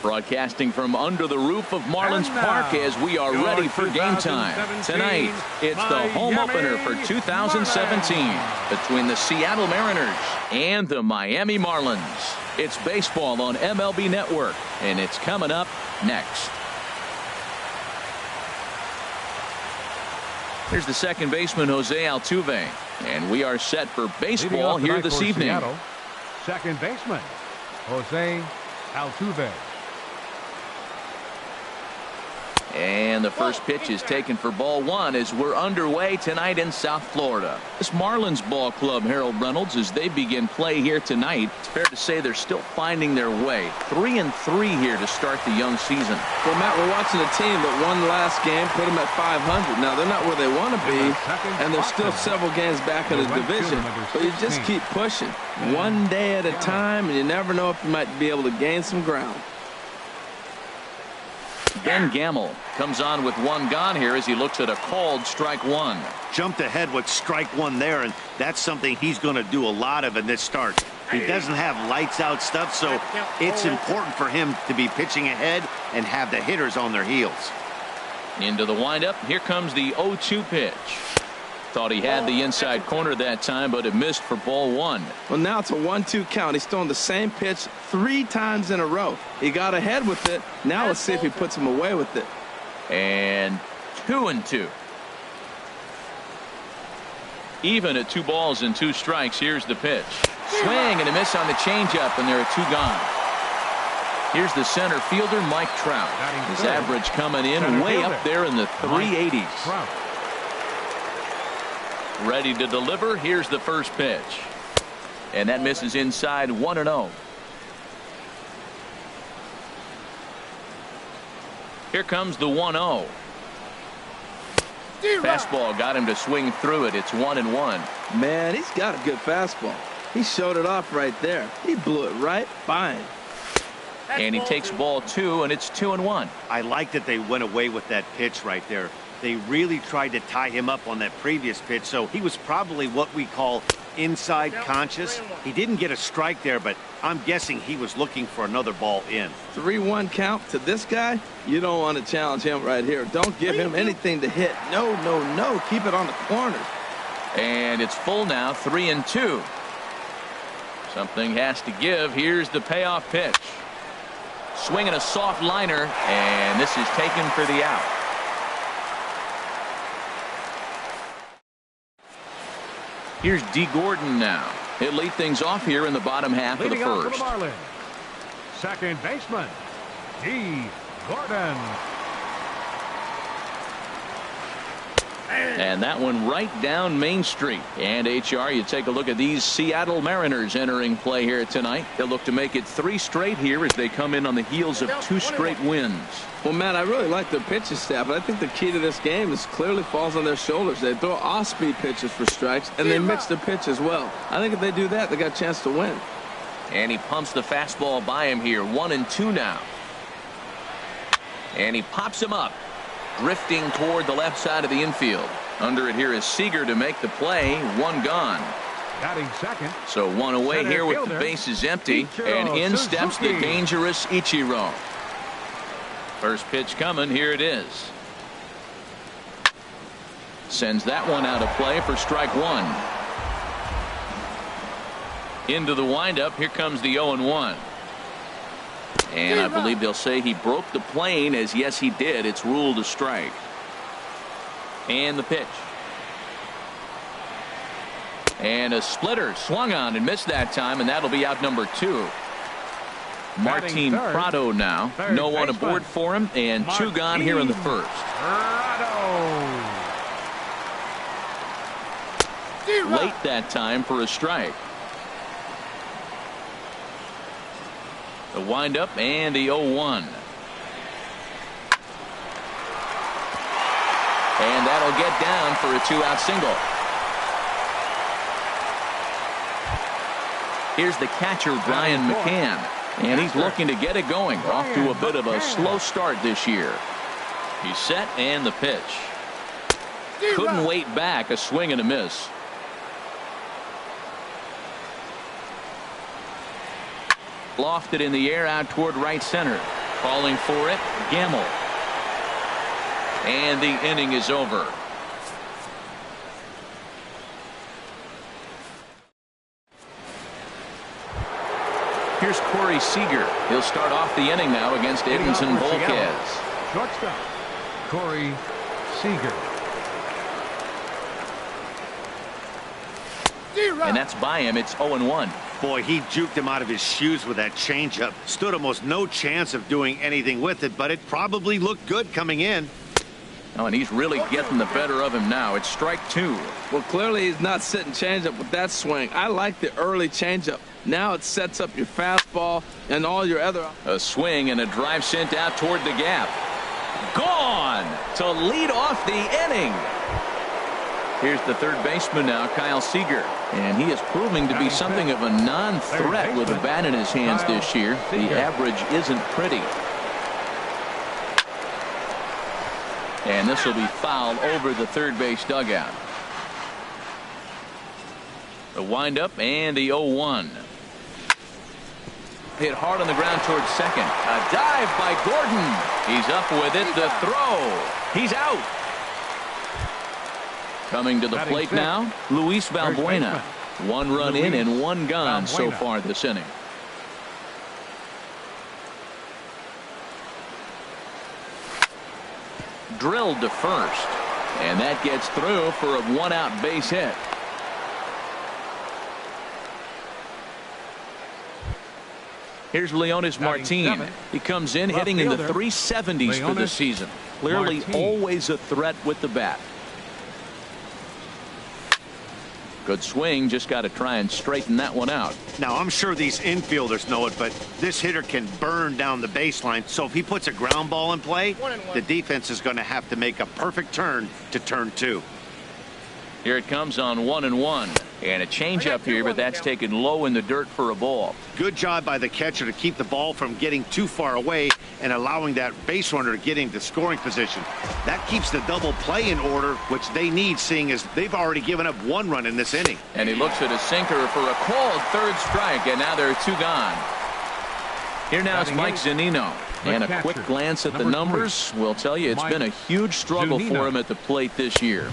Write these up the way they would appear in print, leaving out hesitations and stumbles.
Broadcasting from under the roof of Marlins Park as we are ready for game time. Tonight, it's the home opener for 2017 between the Seattle Mariners and the Miami Marlins. It's baseball on MLB Network, and it's coming up next. Here's the second baseman, Jose Altuve, and we are set for baseball here this evening. Seattle, second baseman, Jose Altuve. And the first pitch is taken for ball one as we're underway tonight in South Florida. This Marlins ball club, Harold Reynolds, as they begin play here tonight, it's fair to say they're still finding their way. 3-3 here to start the young season. Well, Matt, we're watching a team that won last game, put them at 500. Now, they're not where they want to be, and they're still several games back in the division. But you just keep pushing. One day at a time, and you never know if you might be able to gain some ground. Ben Gamel comes on with one gone here as he looks at a called strike one. Jumped ahead with strike one there, and that's something he's going to do a lot of in this start. He doesn't have lights out stuff, so it's important for him to be pitching ahead and have the hitters on their heels. Into the windup. Here comes the 0-2 pitch. Thought he had the inside corner that time, but it missed for ball one. Well, now it's a 1-2 count. He's throwing the same pitch 3 times in a row. He got ahead with it. Now let's see if he puts him away with it. And 2-2. Even at 2 balls and 2 strikes. Here's the pitch. Swing and a miss on the changeup, and there are 2 gone. Here's the center fielder, Mike Trout. His average coming in way up there in the 380s. Ready to deliver. Here's the first pitch. And that misses inside 1-0. Here comes the 1-0. Fastball got him to swing through it. It's 1-1. Man, he's got a good fastball. He showed it off right there. He blew it right by him. And he takes ball 2, and it's 2-1. I like that they went away with that pitch right there. They really tried to tie him up on that previous pitch, so he was probably what we call inside conscious. He didn't get a strike there, but I'm guessing he was looking for another ball in. 3-1 count to this guy. You don't want to challenge him right here. Don't give him anything to hit. No, no, no. Keep it on the corners. And it's full now, 3-2. Something has to give. Here's the payoff pitch. Swinging a soft liner, and this is taken for the out. Here's D. Gordon now. He'll lead things off here in the bottom half of the first. Second baseman, D. Gordon. And that one right down Main Street. And HR, you take a look at these Seattle Mariners entering play here tonight. They'll look to make it 3 straight here as they come in on the heels of 2 straight wins. Well, Matt, I really like their pitching staff, but I think the key to this game is clearly falls on their shoulders. They throw off-speed pitches for strikes, and they mix their pitch as well. I think if they do that, they got a chance to win. And he pumps the fastball by him here. 1-2 now. And he pops him up, drifting toward the left side of the infield. Under it here is Seager to make the play. 1 gone. Batting second. So 1 away here with the bases empty. And in steps the dangerous Ichiro. First pitch coming. Here it is. Sends that one out of play for strike 1. Into the windup. Here comes the 0-1. And I believe they'll say he broke the plane, as yes he did. It's ruled a strike. And the pitch. And a splitter swung on and missed that time, and that'll be out number 2. Martin Prado now. No one aboard for him, and 2 gone here in the first. Late that time for a strike. The windup and the 0-1. And that'll get down for a 2-out single. Here's the catcher, Brian McCann. And he's looking to get it going. Off to a bit of a slow start this year. He's set and the pitch. Couldn't wait back. A swing and a miss. Lofted in the air out toward right center. Calling for it, Gamble. And the inning is over. Here's Corey Seager. He'll start off the inning now against Edmonton Volquez. Shortstop, Corey Seager. And that's by him. It's 0-1. Boy, he juked him out of his shoes with that changeup. Stood almost no chance of doing anything with it, but it probably looked good coming in. Oh, and he's really getting the better of him now. It's strike 2. Well, clearly he's not sitting changeup with that swing. I like the early changeup. Now it sets up your fastball and all your other. A swing and a drive sent out toward the gap. Gone to lead off the inning. Here's the third baseman now, Kyle Seager. And he is proving to be something of a non-threat with a bat in his hands this year. The average isn't pretty. And this will be fouled over the third base dugout. The windup and the 0-1. Hit hard on the ground towards second. A dive by Gordon. He's up with it. The throw. He's out. Coming to the plate now, Luis Valbuena. 1 run in and 1 gone so far this inning. Drilled to first. And that gets through for a 1-out base hit. Here's Leonis Martin. He comes in hitting in the 370s for the season. Clearly always a threat with the bat. Good swing, just got to try and straighten that one out. Now, I'm sure these infielders know it, but this hitter can burn down the baseline. So if he puts a ground ball in play, the defense is going to have to make a perfect turn to turn 2. Here it comes on 1-1. And a changeup here, but that's taken low in the dirt for a ball. Good job by the catcher to keep the ball from getting too far away and allowing that base runner to get into scoring position. That keeps the double play in order, which they need, seeing as they've already given up 1 run in this inning. And he looks at a sinker for a called third strike, and now there are 2 gone. Here now is Mike Zunino. And a quick glance at the numbers will tell you it's been a huge struggle for him at the plate this year.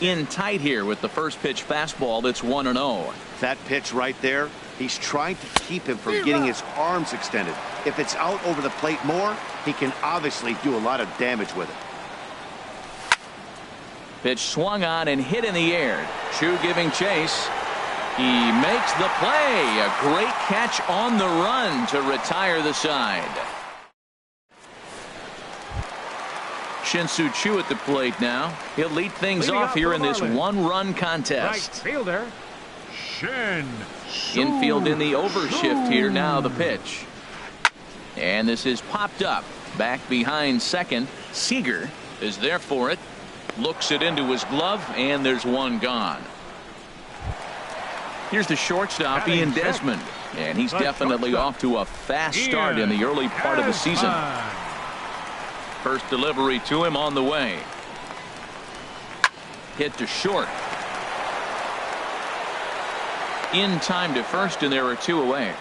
In tight here with the first pitch fastball that's 1-0. That pitch right there, he's trying to keep him from getting his arms extended. If it's out over the plate more, he can obviously do a lot of damage with it. Pitch swung on and hit in the air. Chu giving chase. He makes the play. A great catch on the run to retire the side. Shin-Soo Choo at the plate now. He'll lead things off here in this 1-run contest. Right fielder, Infield in the overshift here now, the pitch. And this is popped up. Back behind second. Seager is there for it. Looks it into his glove, and there's 1 gone. Here's the shortstop, Ian Desmond. And he's definitely off to a fast start in the early part of the season. First delivery to him on the way. Hit to short. In time to first, and there are 2 away.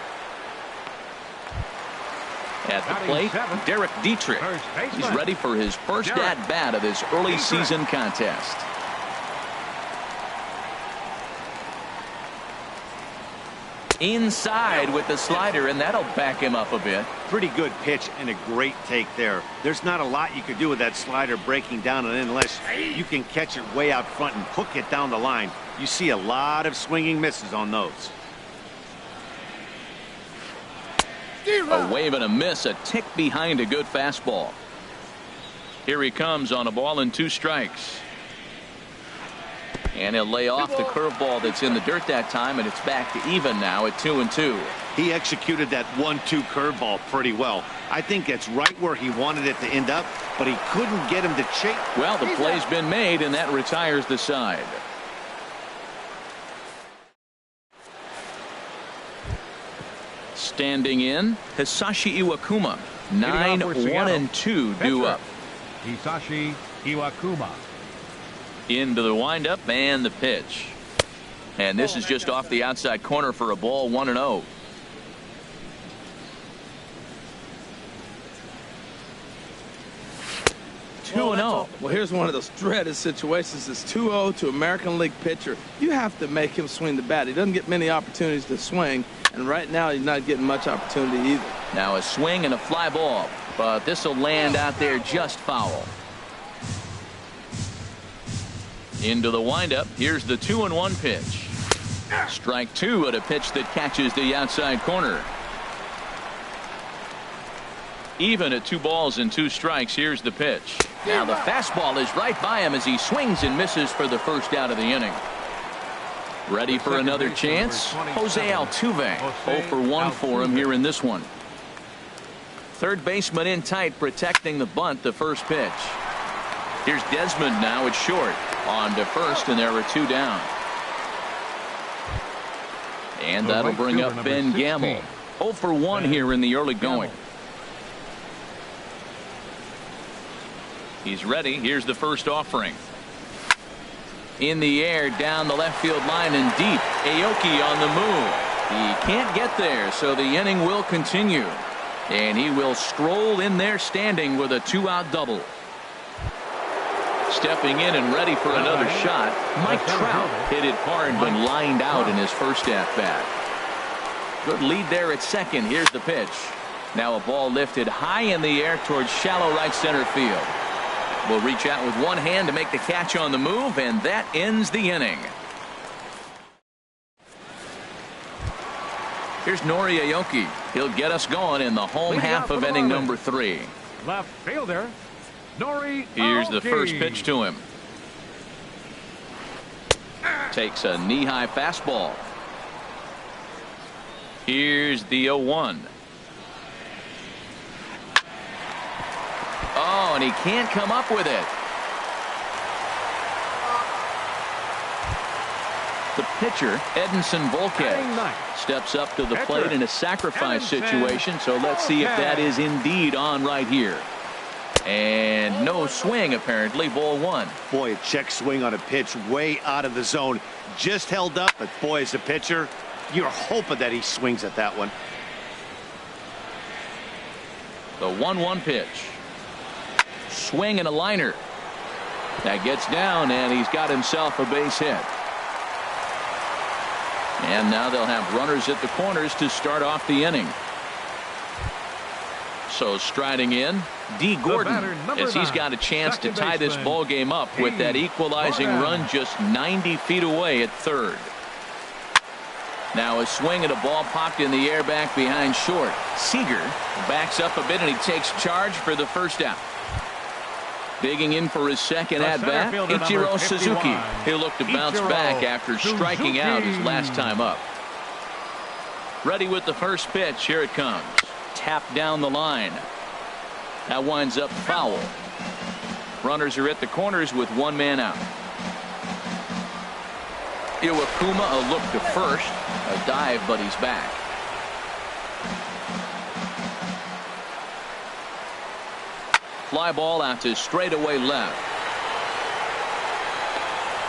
At the plate, Derek Dietrich. He's ready for his first at-bat of this early season contest. Inside with the slider, and that'll back him up a bit. Pretty good pitch and a great take there. There's not a lot you could do with that slider breaking down and in unless you can catch it way out front and hook it down the line. You see a lot of swinging misses on those. A wave and a miss, a tick behind a good fastball. Here he comes on a ball and 2 strikes. And he'll lay off the curveball that's in the dirt that time, and it's back to even now at 2-2. He executed that 1-2 curveball pretty well. I think that's right where he wanted it to end up, but he couldn't get him to chase. Well, the play's been made, and that retires the side. Standing in, Hisashi Iwakuma. 9-1-2 due up. Hisashi Iwakuma. Into the windup and the pitch. And this is just off the outside corner for a ball, 1-0. 2-0. Well, here's one of those dreaded situations. It's 2-0 to American League pitcher. You have to make him swing the bat. He doesn't get many opportunities to swing, and right now he's not getting much opportunity either. Now a swing and a fly ball, but this will land out there just foul. Into the windup. Here's the 2-1 pitch. Strike two at a pitch that catches the outside corner. Even at 2 balls and 2 strikes. Here's the pitch. Now the fastball is right by him as he swings and misses for the first out of the inning. Ready for another chance? Jose Altuve. 0 for 1 for him here in this one. Third baseman in tight, protecting the bunt. The first pitch. Here's Desmond now at short. On to first, and there are 2 down. And that'll bring up Ben Gamble. 0 for 1 here in the early going. He's ready. Here's the first offering. In the air, down the left field line and deep. Aoki on the move. He can't get there, so the inning will continue. And he will stroll in there standing with a 2-out double. Stepping in and ready for another shot, Mike Trout hit it hard when lined out in his first at-bat. Good lead there at second. Here's the pitch. Now a ball lifted high in the air towards shallow right center field. Will reach out with one hand to make the catch on the move, and that ends the inning. Here's Nori Aoki. He'll get us going in the home half of inning number 3. Left fielder, Nori. Here's the first pitch to him. Takes a knee-high fastball. Here's the 0-1. Oh, and he can't come up with it. The pitcher, Edinson Volquez, steps up to the plate in a sacrifice situation, so let's see if that is indeed on right here. And no swing, apparently. Ball 1. Boy, a check swing on a pitch way out of the zone. Just held up, but boy, as a pitcher, you're hoping that he swings at that one. The 1-1 pitch. Swing and a liner. That gets down, and he's got himself a base hit. And now they'll have runners at the corners to start off the inning. So striding in, D. Gordon, as he's got a chance to tie this ball game up with that equalizing run just 90 feet away at third. Now a swing and a ball popped in the air back behind short. Seager backs up a bit, and he takes charge for the first out. Digging in for his second at-bat, Ichiro Suzuki. He'll look to bounce back after striking out his last time up. Ready with the first pitch. Here it comes. Tapped down the line. That winds up foul. Runners are at the corners with 1 man out. Iwakuma a look to first. A dive, but he's back. Fly ball out to straightaway left.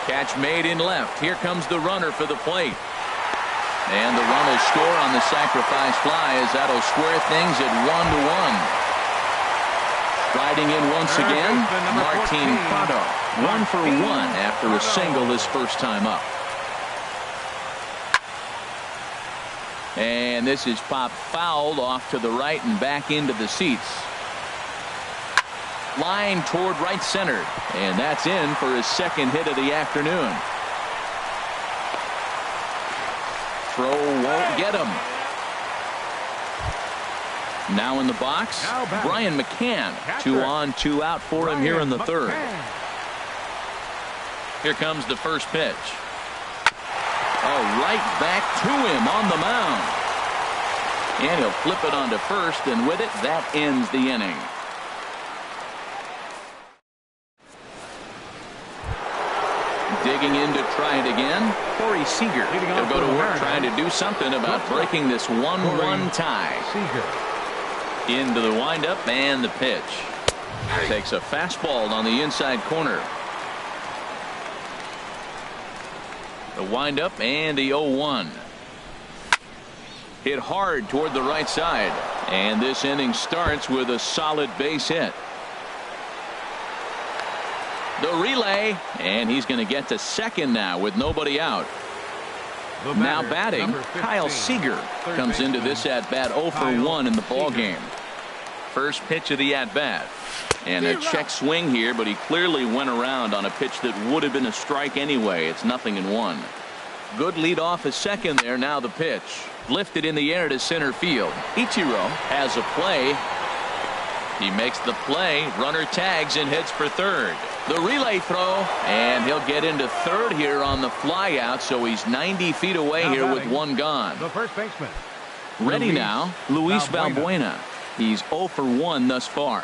Catch made in left. Here comes the runner for the plate. And the run will score on the sacrifice fly, as that'll square things at 1-1. Riding in once again, Martin Prado. 1 for 1 after a single his first time up. And this is popped fouled off to the right and back into the seats. Line toward right center, and that's in for his second hit of the afternoon. Throw won't get him. Now in the box, Brian McCann. 2 on, 2 out for him here in the third. Here comes the first pitch. Oh, right back to him on the mound. And he'll flip it onto first, and with it, that ends the inning. Digging in to try it again, Corey Seager. He'll go to work trying to do something about breaking this 1-1 tie. Into the windup and the pitch. Takes a fastball on the inside corner. The windup and the 0-1. Hit hard toward the right side. And this inning starts with a solid base hit. The relay, and he's going to get to second now with nobody out. Now batting, Kyle Seager comes into this at-bat 0 for 1 in the ball game. First pitch of the at-bat. And a check swing here, but he clearly went around on a pitch that would have been a strike anyway. It's 0-1. Good lead off a second there. Now the pitch. Lifted in the air to center field. Ichiro has a play. He makes the play. Runner tags and heads for third. The relay throw, and he'll get into third here on the fly out, so he's 90 feet away here with one gone. The first baseman. Ready now, Luis Valbuena. He's 0 for 1 thus far.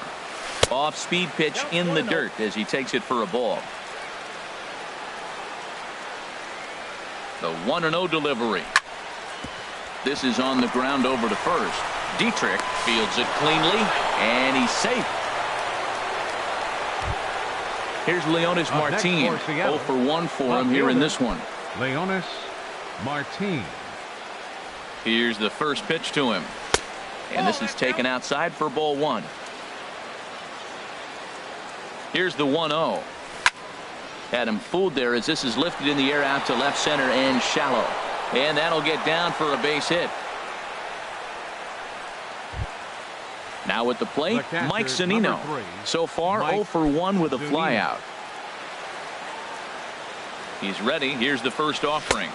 Off-speed pitch in the dirt as he takes it for a ball. The 1-0 delivery. This is on the ground over to first. Dietrich fields it cleanly, and he's safe. Here's Leonis Martin. 0 for 1 for him here in this one. Leonis Martin. Here's the first pitch to him. And this is taken outside for ball 1. Here's the 1-0. Had him fooled there as this is lifted in the air out to left center and shallow. And that'll get down for a base hit. Now with the plate, Mike Zunino. So far, 0 for 1 with a flyout. He's ready. Here's the first offering.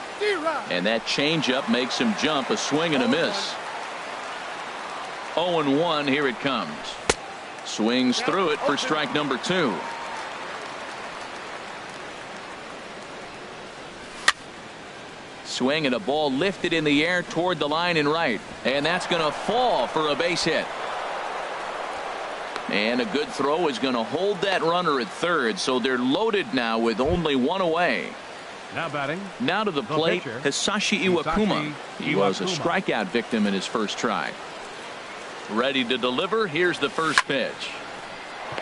And that changeup makes him jump. A swing and a miss. 0-1. Here it comes. Swings through it for strike number 2. Swing and a ball lifted in the air toward the line and right. And that's going to fall for a base hit. And a good throw is going to hold that runner at third, so they're loaded now with only one away. Now batting. Now to the plate, Hisashi Iwakuma. He was a strikeout victim in his first try. Ready to deliver. Here's the first pitch.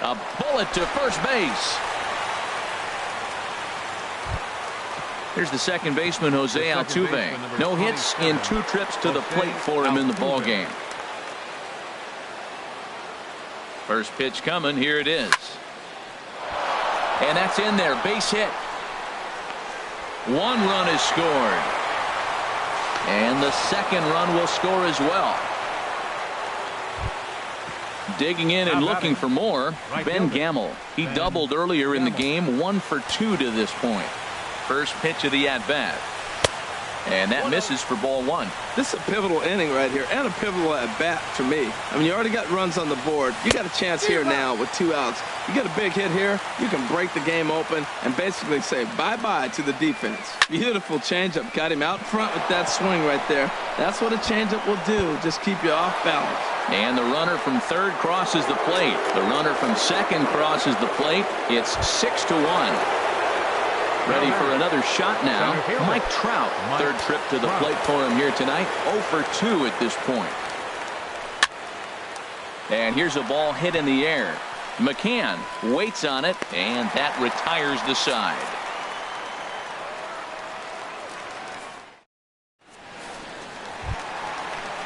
A bullet to first base. Here's the second baseman, Jose Altuve. No hits in 2 trips to the plate for him in the ball game. First pitch coming. Here it is. And that's in there. Base hit. 1 run is scored. And the second run will score as well. Digging in and looking for more, Ben Gamel. He doubled earlier in the game. 1 for 2 to this point. First pitch of the at-bat. And that misses for ball 1. This is a pivotal inning right here, and a pivotal at-bat for me. I mean, you already got runs on the board. You got a chance here now with 2 outs. You get a big hit here, you can break the game open and basically say bye-bye to the defense. Beautiful changeup. Got him out front with that swing right there. That's what a changeup will do, just keep you off balance. And the runner from third crosses the plate. The runner from second crosses the plate. It's 6-1. Ready for another shot now. Mike Trout. Third trip to the plate for him here tonight. 0 for 2 at this point. And here's a ball hit in the air. McCann waits on it, and that retires the side.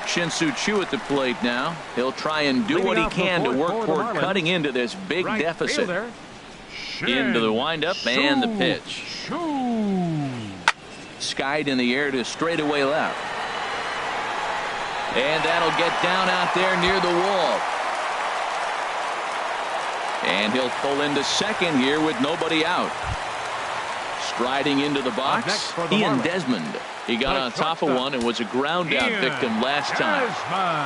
Shin-Soo Choo at the plate now. He'll try and do what he can to work toward cutting into this big deficit. Into the windup and the pitch. Skied in the air to straightaway left. And that'll get down out there near the wall. And he'll pull into second here with nobody out. Striding into the box, Ian Desmond. He got on top of one and was a ground out victim last time.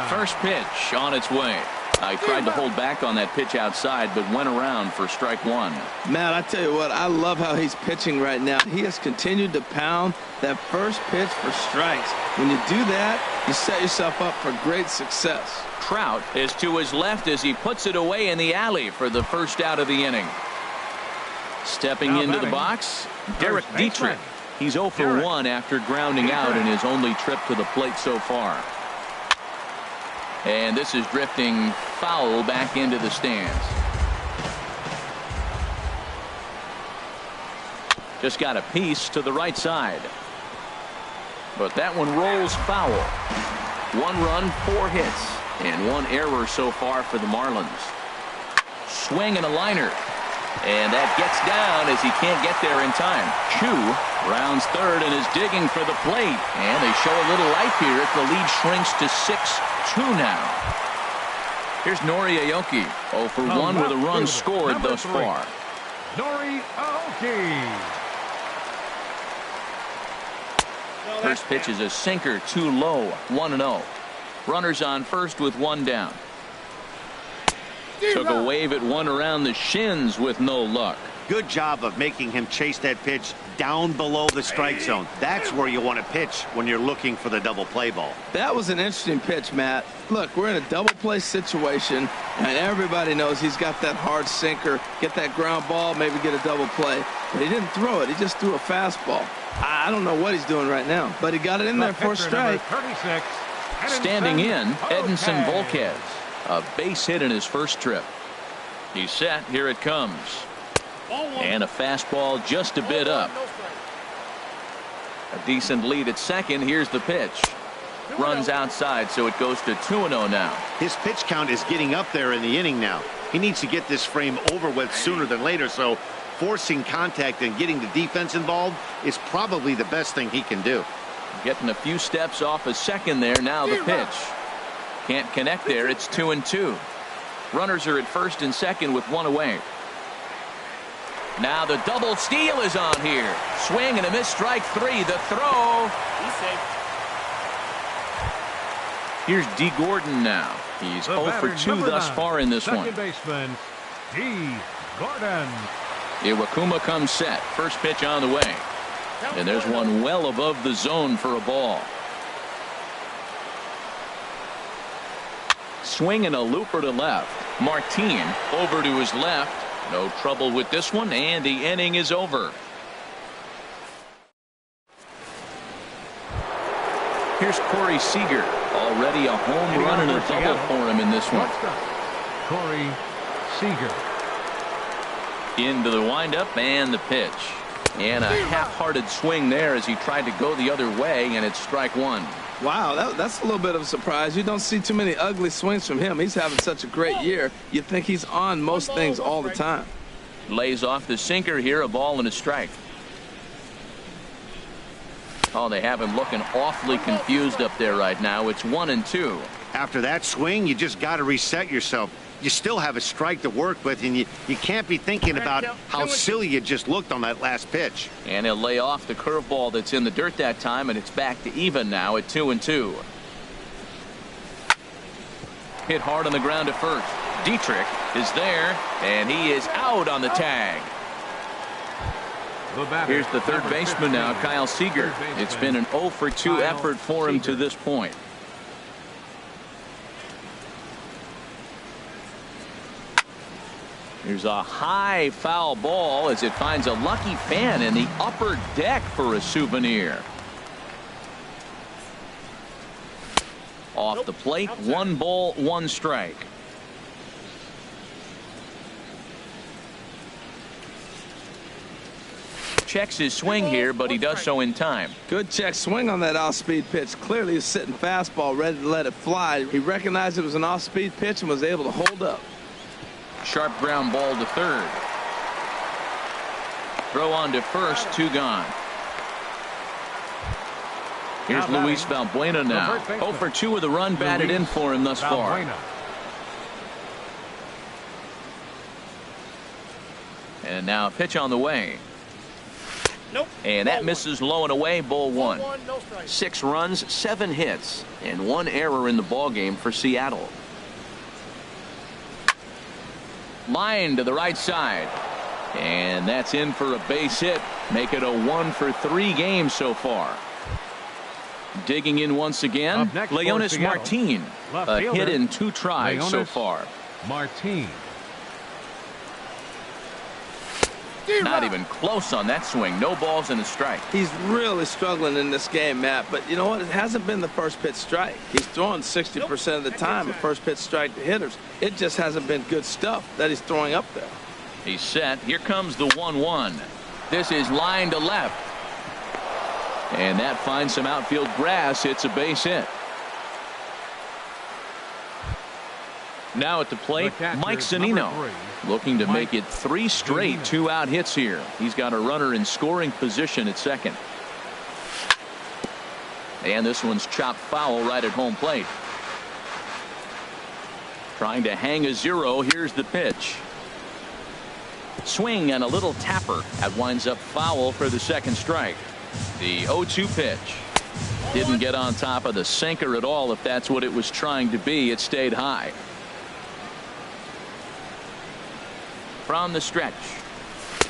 First pitch on its way. I tried to hold back on that pitch outside, but went around for strike 1. Matt, I tell you what, I love how he's pitching right now. He has continued to pound that first pitch for strikes. When you do that, you set yourself up for great success. Trout is to his left as he puts it away in the alley for the first out of the inning. Stepping into the box, Derek Dietrich. He's 0 for 1 after grounding out in his only trip to the plate so far. And this is drifting foul back into the stands. Just got a piece to the right side. But that one rolls foul. 1 run, 4 hits, and 1 error so far for the Marlins. Swing and a liner. And that gets down as he can't get there in time. Chu rounds third and is digging for the plate. And they show a little life here as the lead shrinks to 6-2 now. Here's Nori Aoki, 0 for 1 with a run scored thus far. Nori Aoki. First pitch is a sinker, too low, 1-0. Runners on first with one down. Took a wave at one around the shins with no luck. Good job of making him chase that pitch down below the strike zone. That's where you want to pitch when you're looking for the double play ball. That was an interesting pitch, Matt. Look, we're in a double play situation, and everybody knows he's got that hard sinker. Get that ground ball, maybe get a double play. But he didn't throw it. He just threw a fastball. I don't know what he's doing right now, but he got it in there for a strike. 36, Standing in, Edinson Volquez. A base hit in his first trip. He's set. Here it comes. And a fastball just a bit up. A decent lead at second. Here's the pitch. Runs outside, so it goes to 2-0 now. His pitch count is getting up there in the inning now. He needs to get this frame over with sooner than later, so forcing contact and getting the defense involved is probably the best thing he can do. Getting a few steps off a second there. Now the pitch. Can't connect there. It's 2-2. Runners are at first and second with one away. Now the double steal is on here. Swing and a miss, strike three. The throw. Here's D. Gordon now. He's 0 for 2 thus far in this one. Second baseman, D. Gordon. Iwakuma comes set. First pitch on the way. And there's one well above the zone for a ball. Swing and a looper to left. Martin over to his left. No trouble with this one, and the inning is over. Here's Corey Seager. Already a home run and a double for him in this one. Corey Seager. Into the windup and the pitch. And a half-hearted swing there as he tried to go the other way, and it's strike one. Wow, that's a little bit of a surprise. You don't see too many ugly swings from him. He's having such a great year. You think he's on most things all the time. Lays off the sinker here, a ball and a strike. Oh, they have him looking awfully confused up there right now. It's 1-2. After that swing, you just got to reset yourself. You still have a strike to work with, and you can't be thinking about how silly you just looked on that last pitch. And he'll lay off the curveball that's in the dirt that time, and it's back to even now at 2-2. Hit hard on the ground at first. Dietrich is there, and he is out on the tag. Here's the third baseman now, Kyle Seager. It's been an 0 for 2 effort for him to this point. Here's a high foul ball as it finds a lucky fan in the upper deck for a souvenir. Off the plate, 1 ball, 1 strike. Checks his swing here, but he does so in time. Good check swing on that off-speed pitch. Clearly he's sitting fastball, ready to let it fly. He recognized it was an off-speed pitch and was able to hold up. Sharp ground ball to third. Throw on to first, 2 gone. Here's Luis Valbuena now. 0 for 2 with a run batted in for him thus far. And now a pitch on the way. And that misses low and away, ball 1. 6 runs, 7 hits, and 1 error in the ballgame for Seattle. Line to the right side. And that's in for a base hit. Make it a 1 for 3 games so far. Digging in once again, Leonis Martin. A hit in 2 tries so far. Martin. Not even close on that swing. No balls and a strike. He's really struggling in this game, Matt. But you know what? It hasn't been the first pitch strike. He's throwing 60% of the time a first pitch strike to hitters. It just hasn't been good stuff that he's throwing up there. He's set. Here comes the 1-1. This is line to left. And that finds some outfield grass. It's a base hit. Now at the plate, The catcher, Mike Zunino, number 3, looking to Mike make it 3 straight Zunino. 2-out hits here. He's got a runner in scoring position at second. And this one's chopped foul right at home plate. Trying to hang a 0. Here's the pitch. Swing and a little tapper. That winds up foul for the second strike. The 0-2 pitch. Didn't get on top of the sinker at all. If that's what it was trying to be, it stayed high. From the stretch.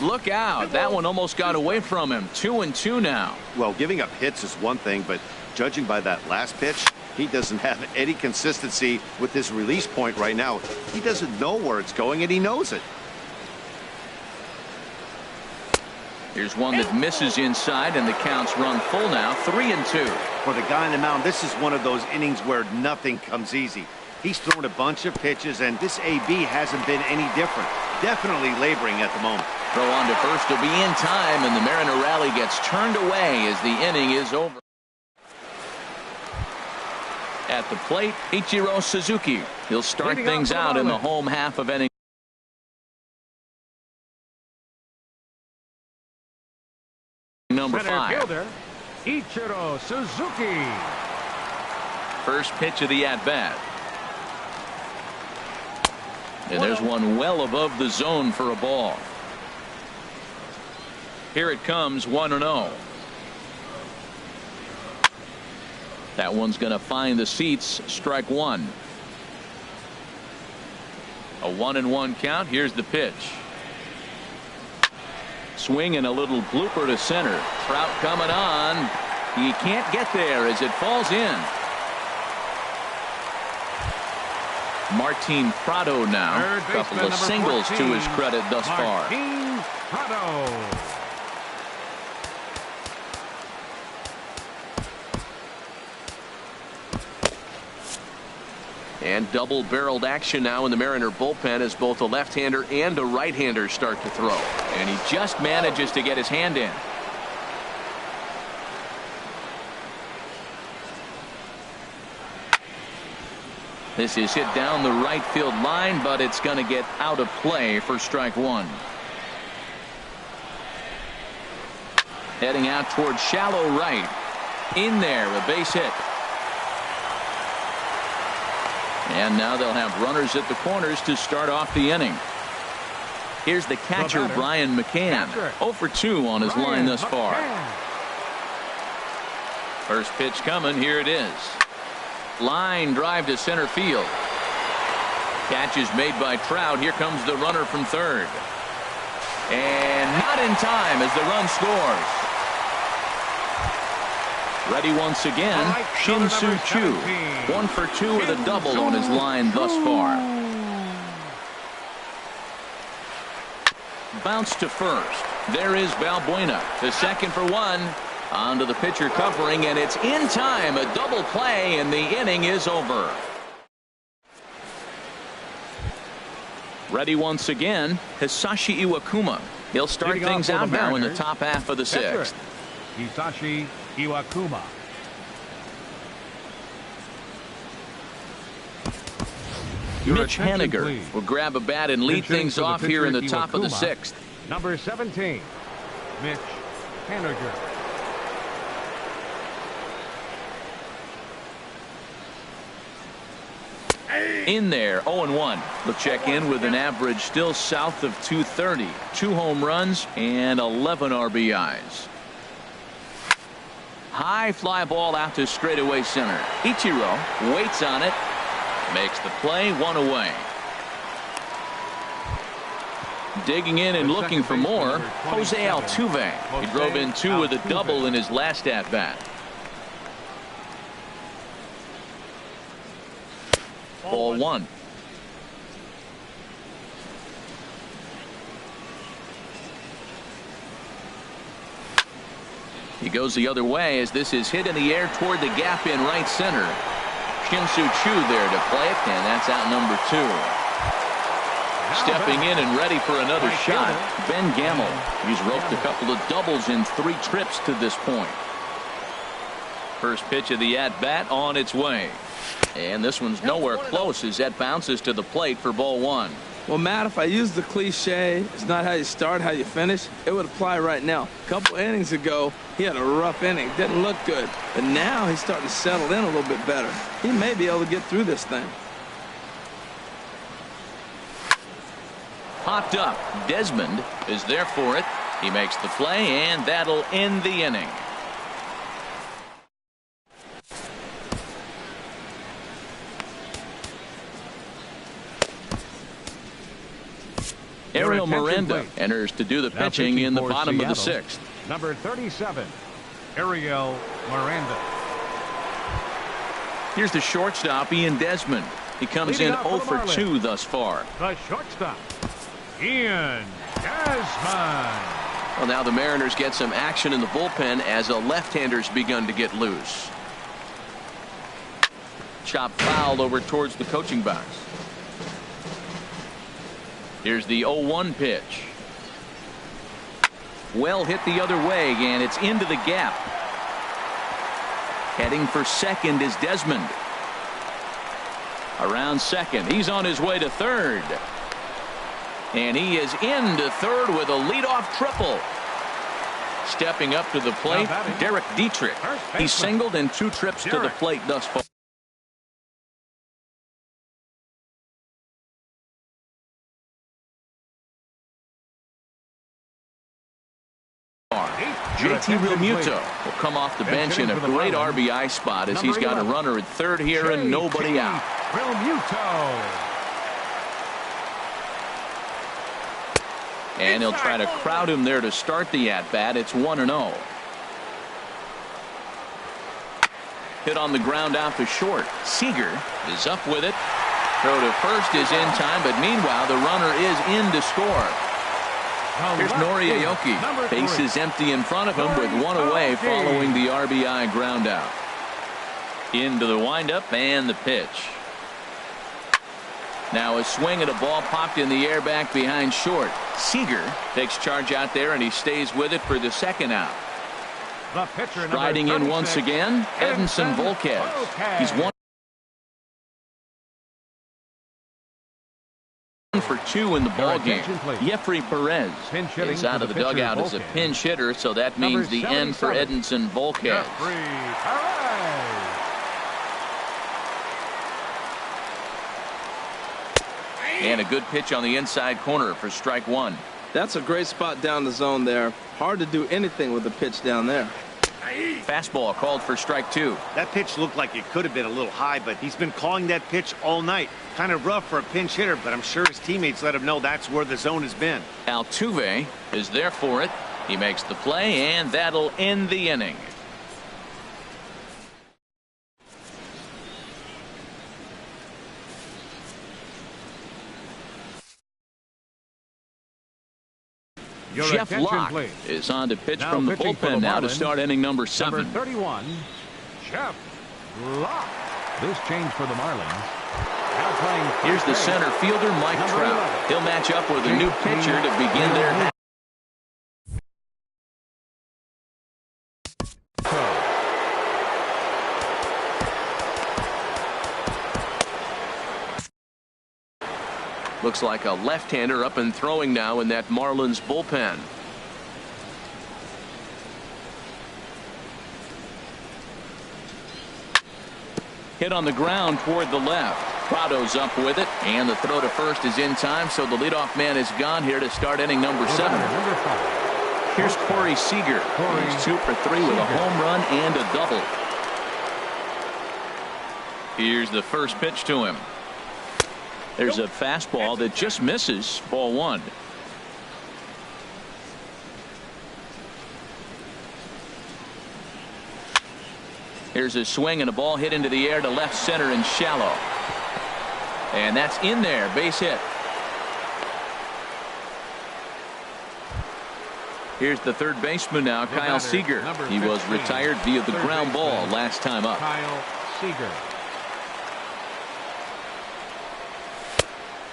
Look out. That one almost got away from him. 2-2 now. Well, giving up hits is one thing, but judging by that last pitch, he doesn't have any consistency with his release point right now. He doesn't know where it's going, and he knows it. Here's one that misses inside, and the count's run full now. 3-2. For the guy on the mound, this is one of those innings where nothing comes easy. He's thrown a bunch of pitches, and this AB hasn't been any different. Definitely laboring at the moment. Throw on to first will be in time, and the Mariner rally gets turned away as the inning is over. At the plate, Ichiro Suzuki. He'll start things out in the home half of inning number 5. Fielder, Ichiro Suzuki. First pitch of the at-bat. And there's one well above the zone for a ball. Here it comes, 1-0. That one's going to find the seats. Strike one. A 1-1 count. Here's the pitch. Swing and a little blooper to center. Trout coming on. He can't get there as it falls in. Martin Prado now. A couple of singles 14, to his credit thus far. Martin Prado. And double-barreled action now in the Mariner bullpen as both a left-hander and a right-hander start to throw. And he just manages to get his hand in. This is hit down the right field line, but it's going to get out of play for strike one. Heading out towards shallow right. In there, a base hit. And now they'll have runners at the corners to start off the inning. Here's the catcher, Brian McCann. 0 for 2 on his line thus far. First pitch coming. Here it is. Line drive to center field. Catch is made by Trout. Here comes the runner from third. And not in time as the run scores. Ready once again, Shin-Soo Choo. 1 for 2 with a double on his line thus far. Bounce to first. There is Balbuena. To second for 1. On to the pitcher covering, and it's in time. A double play, and the inning is over. Ready once again, Hisashi Iwakuma. He'll start things out now in the top half of the 6th. Hisashi Iwakuma. Mitch Haniger will grab a bat and lead things off here in the top of the 6th. Number 17, Mitch Haniger. In there, 0-1. We'll check in with an average still south of 230. 2 home runs and 11 RBIs. High fly ball out to straightaway center. Ichiro waits on it. Makes the play, 1 away. Digging in and looking for more, Jose Altuve. He drove in 2 with a double in his last at-bat. Ball 1. He goes the other way as this is hit in the air toward the gap in right center. Shin-Soo Choo there to play it, and that's out number 2. Stepping in and ready for another shot, Ben Gamel. He's roped a couple of doubles in 3 trips to this point. First pitch of the at-bat on its way. And this one's nowhere close as that bounces to the plate for ball one. Well, Matt, if I use the cliche, it's not how you start, how you finish, it would apply right now. A couple innings ago, he had a rough inning. Didn't look good. But now he's starting to settle in a little bit better. He may be able to get through this thing. Popped up. Desmond is there for it. He makes the play, and that'll end the inning. Ariel Miranda enters to do the pitching in the bottom of the sixth. Number 37, Ariel Miranda. Here's the shortstop, Ian Desmond. He comes in 0 for 2 thus far. The shortstop, Ian Desmond. Well, now the Mariners get some action in the bullpen as a left-hander's begun to get loose. Chop foul over towards the coaching box. Here's the 0-1 pitch. Well hit the other way, and it's into the gap. Heading for second is Desmond. Around second. He's on his way to third. And he is into third with a leadoff triple. Stepping up to the plate, Derek Dietrich. He singled in 2 trips to the plate thus far. JT Realmuto will come off the bench in a great RBI spot as he's got a runner at third here and nobody out. Realmuto. And he'll try to crowd him there to start the at-bat. It's 1-0. Hit on the ground out to short. Seager is up with it. Throw to first is in time, but meanwhile the runner is in to score. Here's Nori Aoki. Base is empty in front of him with 1 away following the RBI ground out. Into the windup and the pitch. Now a swing at a ball popped in the air back behind short. Seager takes charge out there and he stays with it for the second out. Striding in once again, Edinson Volquez. He's 1 for 2 in the ball game. Jeffrey Perez is out of the dugout as a pinch hitter, so that means the end for Edinson Volquez. And a good pitch on the inside corner for strike 1. That's a great spot down the zone there. Hard to do anything with the pitch down there. Fastball called for strike 2. That pitch looked like it could have been a little high, but he's been calling that pitch all night. Kind of rough for a pinch hitter, but I'm sure his teammates let him know that's where the zone has been. Altuve is there for it. He makes the play, and that'll end the inning. Jeff Locke is on to pitch from the bullpen now to start inning number 7. Number 31, Jeff Locke. This change for the Marlins. Here's the center fielder, Mike Trout. He'll match up with a new pitcher to begin their. Looks like a left-hander up and throwing now in that Marlins bullpen. Hit on the ground toward the left. Prado's up with it, and the throw to first is in time, so the leadoff man is gone here to start inning number 7. Here's Corey Seager. He's 2 for 3 with a home run and a double. Here's the first pitch to him. There's a fastball that just misses. Ball 1. Here's a swing and a ball hit into the air to left center and shallow. And that's in there. Base hit. Here's the third baseman now, Kyle Seager. He was retired via the ground ball last time up. Kyle Seager.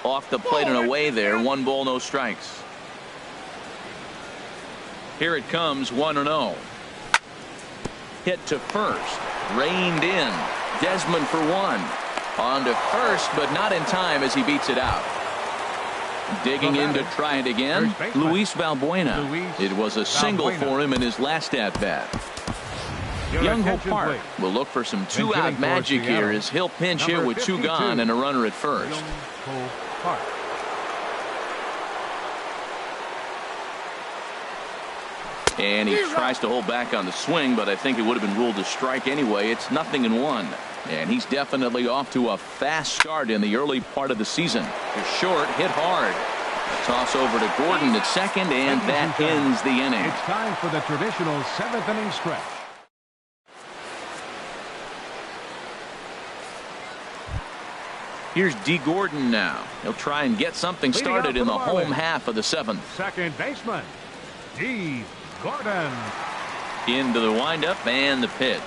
Off the plate and away there. 1 ball, no strikes. Here it comes, 1-0. Hit to first. Reined in. Desmond for 1. On to first, but not in time as he beats it out. Digging in to try it again, Luis Valbuena. It was a single for him in his last at-bat. Young-Ho Park will look for some two-out magic here as he'll pinch hit with 2 gone and a runner at first. And he tries to hold back on the swing, but I think it would have been ruled a strike anyway. It's 0-1. And he's definitely off to a fast start in the early part of the season. He's short, hit hard. Toss over to Gordon at second, and that ends the inning. It's time for the traditional 7th inning stretch. Here's D. Gordon now. He'll try and get something started in the home half of the 7th. Second baseman, D. Gordon. Into the windup and the pitch.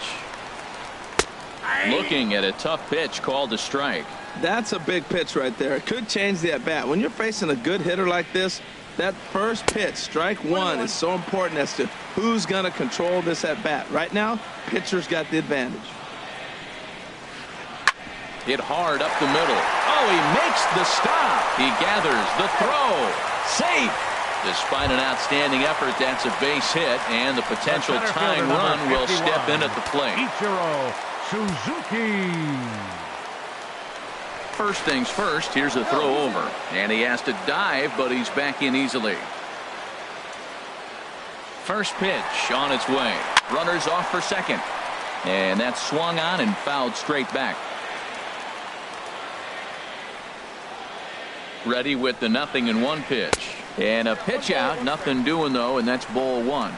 Looking at a tough pitch called a strike. That's a big pitch right there. It could change the at-bat. When you're facing a good hitter like this, that first pitch, strike 1, is so important as to who's going to control this at-bat. Right now, pitcher's got the advantage. Hit hard up the middle. Oh, he makes the stop. He gathers the throw. Safe. Despite an outstanding effort, that's a base hit, and the potential tying run will step in at the plate. Ichiro Suzuki. First things first, here's a throw over. And he has to dive, but he's back in easily. First pitch on its way. Runners off for second. And that's swung on and fouled straight back. Ready with the 0-1 pitch. And a pitch out, nothing doing though, and that's ball 1.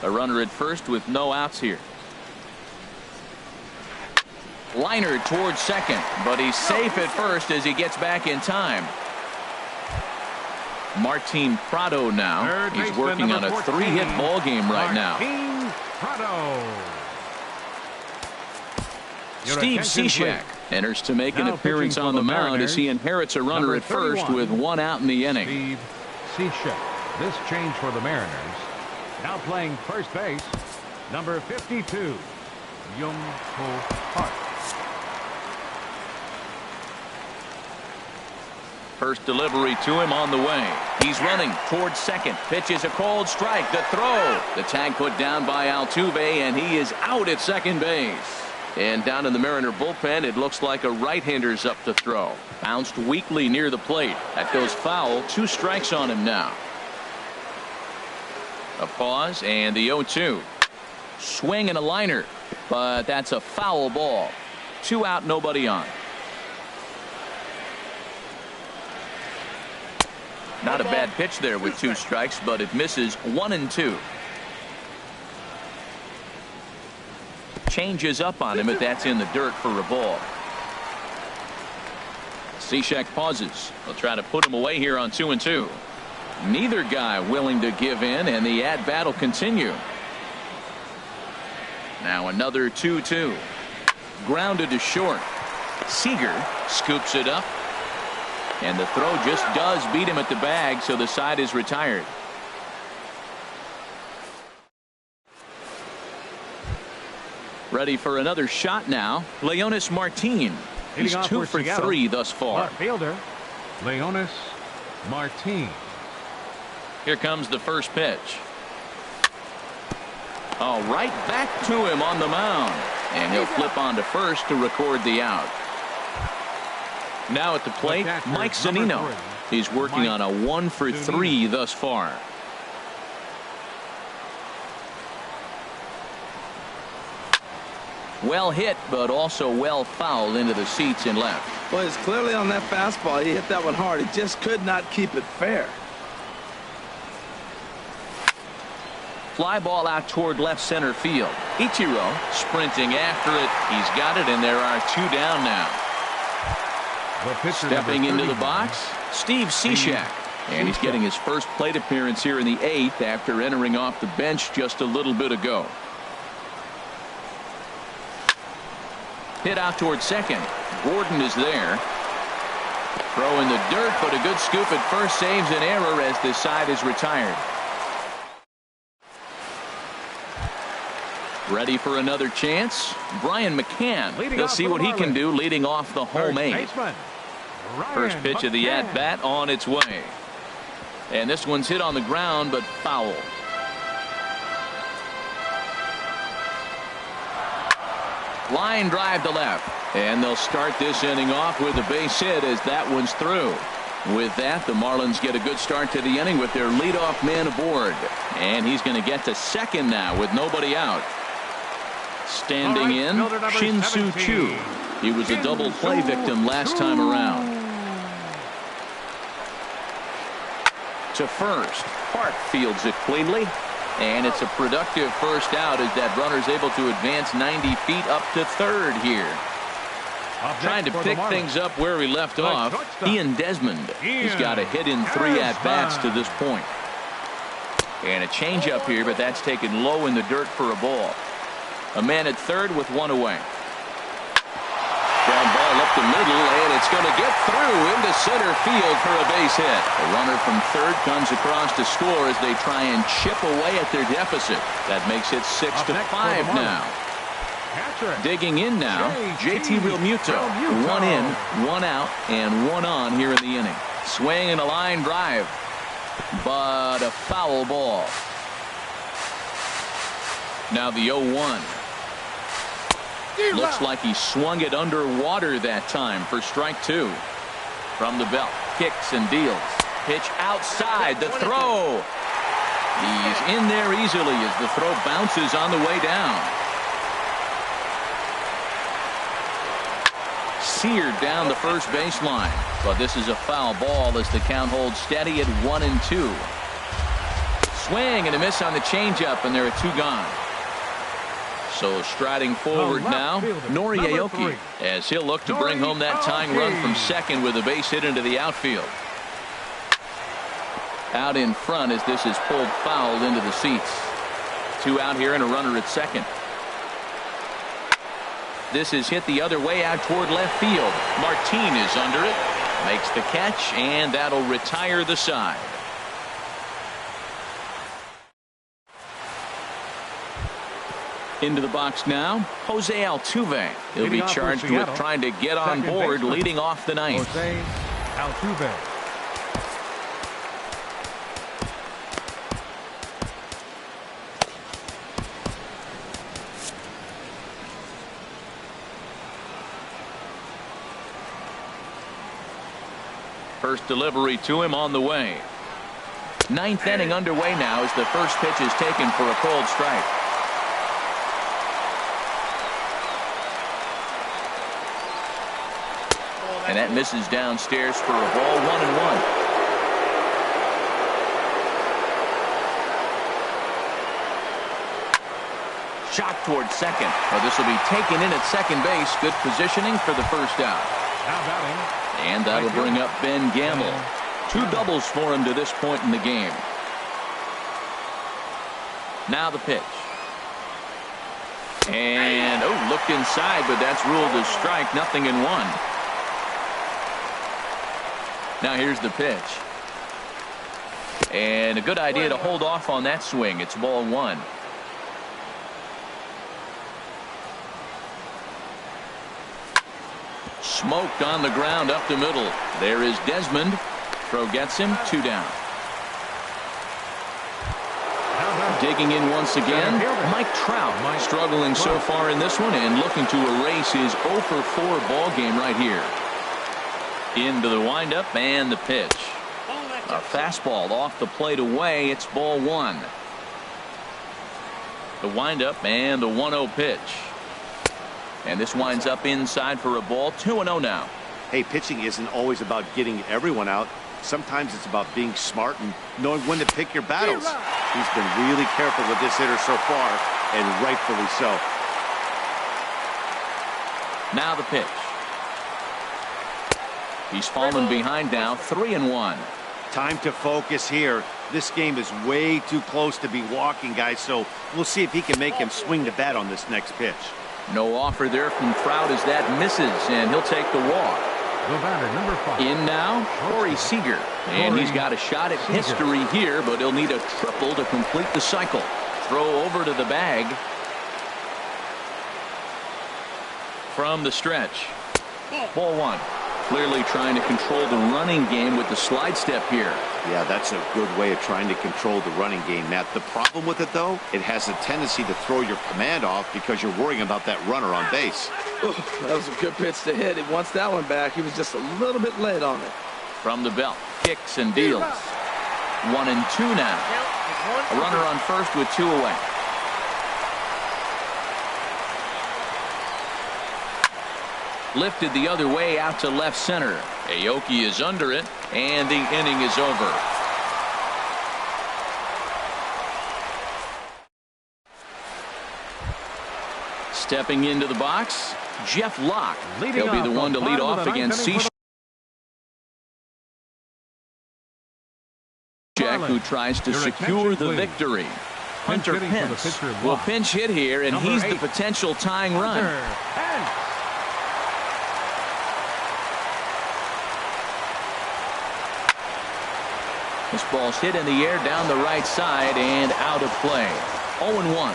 A runner at first with no outs here. Liner towards second, but he's safe at first as he gets back in time. Martin Prado now. He's working on a 3-hit ball game right now. Steve Cishek enters to make an appearance on the mound as he inherits a runner at first with 1 out in the inning. Steve Cishek. This change for the Mariners. Now playing first base, number 52, Young-Ho Park. First delivery to him on the way. He's running towards second. Pitch is a called strike. The throw. The tag put down by Altuve, and he is out at second base. And down in the Mariner bullpen, it looks like a right-hander's up to throw. Bounced weakly near the plate. That goes foul. 2 strikes on him now. A pause and the 0-2. Swing and a liner, but that's a foul ball. 2 out, nobody on. Not a bad pitch there with 2 strikes, but it misses 1-2. Changes up on him, but that's in the dirt for a ball. Cishek pauses. They'll try to put him away here on 2-2. Neither guy willing to give in, and the at-bat will continue. Now another 2-2. Grounded to short. Seager scoops it up. And the throw just does beat him at the bag, so the side is retired. Ready for another shot now. Leonis Martin. He's 2 for 3 thus far. Left fielder, Leonis Martin. Here comes the first pitch. Oh, right back to him on the mound. And he'll flip on to first to record the out. Now at the plate, Mike Zunino. He's working on a 1 for 3 thus far. Well hit, but also well fouled into the seats in left. Well, he's clearly on that fastball. He hit that one hard. He just could not keep it fair. Fly ball out toward left center field. Ichiro sprinting after it. He's got it, and there are 2 down now. Stepping into the box, Steve Cishek. And he's getting his first plate appearance here in the 8th after entering off the bench just a little bit ago. Hit out towards second. Gordon is there. Throw in the dirt, but a good scoop at first saves an error as this side is retired. Ready for another chance? Brian McCann. He'll see what he can do leading off the home eight. First pitch of the at-bat on its way. And this one's hit on the ground, but foul. Line drive to left. And they'll start this inning off with a base hit as that one's through. With that, the Marlins get a good start to the inning with their leadoff man aboard. And he's going to get to second now with nobody out. Standing in, Shin-Soo Choo. He was a double play victim last time around. To first, Park fields it cleanly. And it's a productive first out as that runner's able to advance 90 feet up to third here. Trying to pick things up where we left off, Ian Desmond. He's got a hit in 3 at-bats to this point. And a changeup here, but that's taken low in the dirt for a ball. A man at third with one away. Ground ball up the middle, and it's going to get through into center field for a base hit. A runner from third comes across to score as they try and chip away at their deficit. That makes it 6-5 now. Digging in now, JT Realmuto. 1 in, 1 out, and 1 on here in the inning. Swing and a line drive, but a foul ball. Now the 0-1. Looks like he swung it underwater that time for strike 2. From the belt, kicks and deals. Pitch outside, the throw. He's in there easily as the throw bounces on the way down. Seared down the first baseline, but this is a foul ball as the count holds steady at 1-2. Swing and a miss on the changeup, and there are 2 gone. So striding forward now, Nori Aoki, as he'll look to bring home that tying run from second with a base hit into the outfield. Out in front as this is pulled foul into the seats. 2 out here and a runner at second. This is hit the other way out toward left field. Martin is under it, makes the catch, and that'll retire the side. Into the box now, Jose Altuve. He'll be charged with trying to get on board leading off the ninth. Jose Altuve. First delivery to him on the way. 9th inning underway now as the first pitch is taken for a cold strike. And that misses downstairs for a ball, 1-1. Shot towards second. Well, this will be taken in at second base. Good positioning for the first out. Now batting. And that'll bring up Ben Gamble. 2 doubles for him to this point in the game. Now the pitch. And, looked inside, but that's ruled as strike. 0-1. Now here's the pitch. And a good idea to hold off on that swing. It's ball 1. Smoked on the ground up the middle. There is Desmond. Throw gets him. 2 down. Digging in once again, Mike Trout. Struggling so far in this one and looking to erase his 0-for-4 ball game right here. Into the windup and the pitch. A fastball off the plate away. It's ball 1. The windup and the 1-0 pitch. And this winds up inside for a ball. 2-0 now. Hey, pitching isn't always about getting everyone out. Sometimes it's about being smart and knowing when to pick your battles. He's been really careful with this hitter so far, and rightfully so. Now the pitch. He's fallen behind now, 3-1. Time to focus here. This game is way too close to be walking, guys, so we'll see if he can make him swing the bat on this next pitch. No offer there from Trout as that misses, and he'll take the walk. The batter, number 5. In now, Corey Seager. And he's got a shot at history here, but he'll need a triple to complete the cycle. Throw over to the bag. from the stretch. Ball one. Clearly trying to control the running game with the slide step here. Yeah, that's a good way of trying to control the running game, Matt. The problem with it, though, it has a tendency to throw your command off because you're worrying about that runner on base. Ooh, that was a good pitch to hit. He wants that one back. He was just a little bit late on it. From the belt, kicks and deals. 1-2 now. A runner on first with 2 away. Lifted the other way out to left center. Aoki is under it, and the inning is over. Stepping into the box, Jeff Locke. He'll be the one to lead off against Cishek, who tries to secure the victory. Hunter Pence will pinch hit here, and he's the potential tying run. This ball's hit in the air down the right side and out of play. 0-1.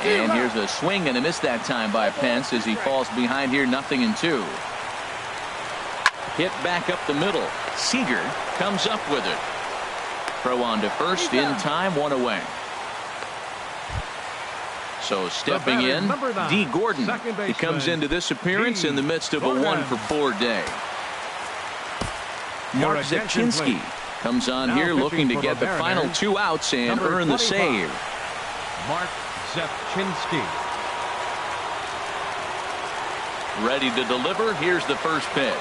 And here's a swing and a miss that time by Pence as he falls behind here, 0-2. Hit back up the middle. Seager comes up with it. Throw on to first in time, 1 away. So stepping in, D. Gordon. He comes into this appearance in the midst of a 1-for-4 day. Mark Zepchinski comes on here looking to get the final 2 outs and earn the save. Mark Zepchinski. Ready to deliver. Here's the first pitch.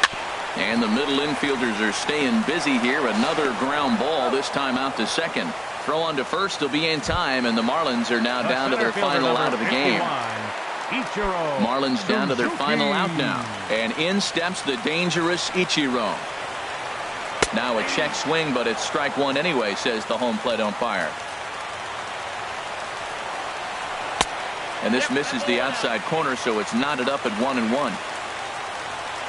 And the middle infielders are staying busy here. Another ground ball, this time out to second. Throw on to first will be in time, and the Marlins are now down to their final out of the game. Marlins down to their final out now. And in steps the dangerous Ichiro. Now a check swing, but it's strike one anyway, says the home plate umpire. And this misses the outside corner, so it's knotted up at 1-1.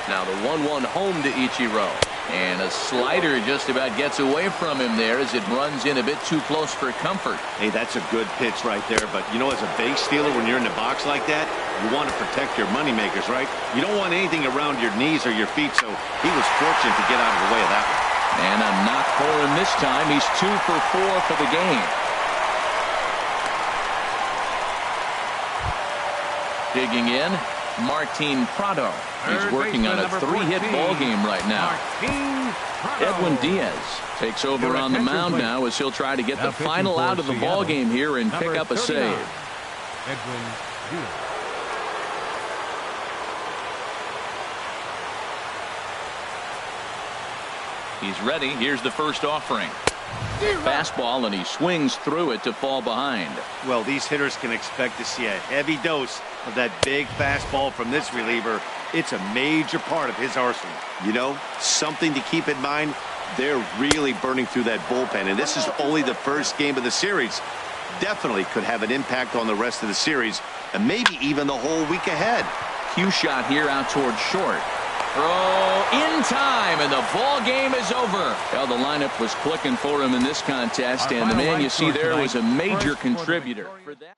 Now the 1-1 home to Ichiro. And a slider just about gets away from him there as it runs in a bit too close for comfort. Hey, that's a good pitch right there. But, you know, as a base stealer, when you're in the box like that, you want to protect your moneymakers, right? You don't want anything around your knees or your feet, so he was fortunate to get out of the way of that one. And a knock for him this time. He's 2 for 4 for the game. Digging in, Martin Prado. He's working on a 3-hit ball game right now. Edwin Diaz takes over on the mound now as he'll try to get the final out of the ball game here and pick up a save. Edwin Diaz. He's ready. Here's the first offering. Fastball, and he swings through it to fall behind. Well, these hitters can expect to see a heavy dose of that big fastball from this reliever. It's a major part of his arsenal. You know, something to keep in mind, they're really burning through that bullpen, and this is only the first game of the series. Definitely could have an impact on the rest of the series, and maybe even the whole week ahead. Cue shot here out towards short. Throw in time, and the ball game is over. Well, the lineup was clicking for him in this contest, and the man you see there was a major contributor. For that.